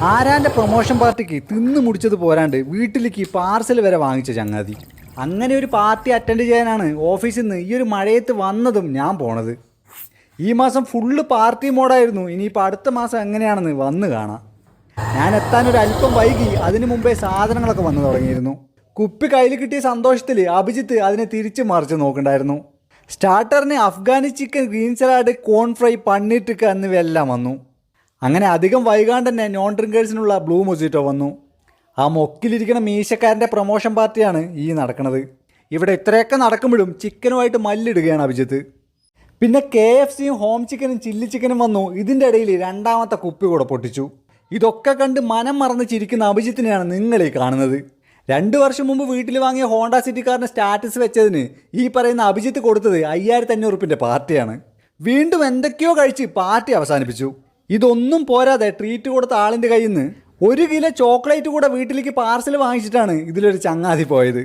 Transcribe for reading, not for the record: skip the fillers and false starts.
ആരാൻ്റെ promotion പാർട്ടിക്ക് തിന്ന് മുടിച്ചത് പോരാണ്ട് വീട്ടിലേക്ക് പാർസൽ വരെ വാങ്ങിച്ച ചങ്ങാതി. അങ്ങനെ ഒരു പാർട്ടി അറ്റൻഡ് ചെയ്യാനാണ് ഓഫീസിൽ നിന്ന് ഈ ഒരു മഴയത്ത് വന്നതും ഞാൻ പോണത്. ഈ മാസം ഫുള്ള് പാർട്ടി മോഡായിരുന്നു. ഇനിയിപ്പോൾ അടുത്ത മാസം എങ്ങനെയാണെന്ന് വന്ന് കാണാം. ഞാൻ എത്താനൊരു അല്പം വൈകി. അതിനു മുമ്പേ സാധനങ്ങളൊക്കെ വന്നു തുടങ്ങിയിരുന്നു. കുപ്പി കയ്യിൽ കിട്ടിയ സന്തോഷത്തിൽ അഭിജിത്ത് അതിനെ തിരിച്ച് മറിച്ച് നോക്കണ്ടായിരുന്നു. സ്റ്റാർട്ടറിന് അഫ്ഗാനി ചിക്കൻ, ഗ്രീൻ സലാഡ്, കോൺ ഫ്രൈ, പന്നീർ ടിക്ക എന്നിവയെല്ലാം വന്നു. അങ്ങനെ അധികം വൈകാണ്ട് തന്നെ നോൺ ഡ്രിങ്കേഴ്സിനുള്ള ബ്ലൂ മൊജിറ്റോ വന്നു. ആ മൊക്കിലിരിക്കുന്ന മീശക്കാരൻ്റെ പ്രൊമോഷൻ പാർട്ടിയാണ് ഈ നടക്കുന്നത്. ഇവിടെ ഇത്രയൊക്കെ നടക്കുമ്പോഴും ചിക്കനുമായിട്ട് മല്ലിടുകയാണ് അഭിജിത്ത്. പിന്നെ KFCയും ഹോം ചിക്കനും ചില്ലി ചിക്കനും വന്നു. ഇതിൻ്റെ ഇടയിൽ രണ്ടാമത്തെ കുപ്പി കൂടെ പൊട്ടിച്ചു. ഇതൊക്കെ കണ്ട് മനം മറന്ന് ചിരിക്കുന്ന അഭിജിത്തിനെയാണ് നിങ്ങളീ കാണുന്നത്. 2 വർഷം മുമ്പ് വീട്ടിൽ വാങ്ങിയ ഹോണ്ട സിറ്റി കാറിന് സ്റ്റാറ്റസ് വെച്ചതിന് ഈ പറയുന്ന അഭിജിത്ത് കൊടുത്തത് 5500 റുപ്യൻ്റെ പാർട്ടിയാണ്. വീണ്ടും എന്തൊക്കെയോ കഴിച്ച് പാർട്ടി അവസാനിപ്പിച്ചു. ഇതൊന്നും പോരാതെ ട്രീറ്റ് കൊടുത്ത ആളിൻ്റെ കയ്യിൽ നിന്ന് 1 കിലോ ചോക്ലേറ്റ് കൂടെ വീട്ടിലേക്ക് പാർസൽ വാങ്ങിച്ചിട്ടാണ് ഇതിലൊരു ചങ്ങാതി പോയത്.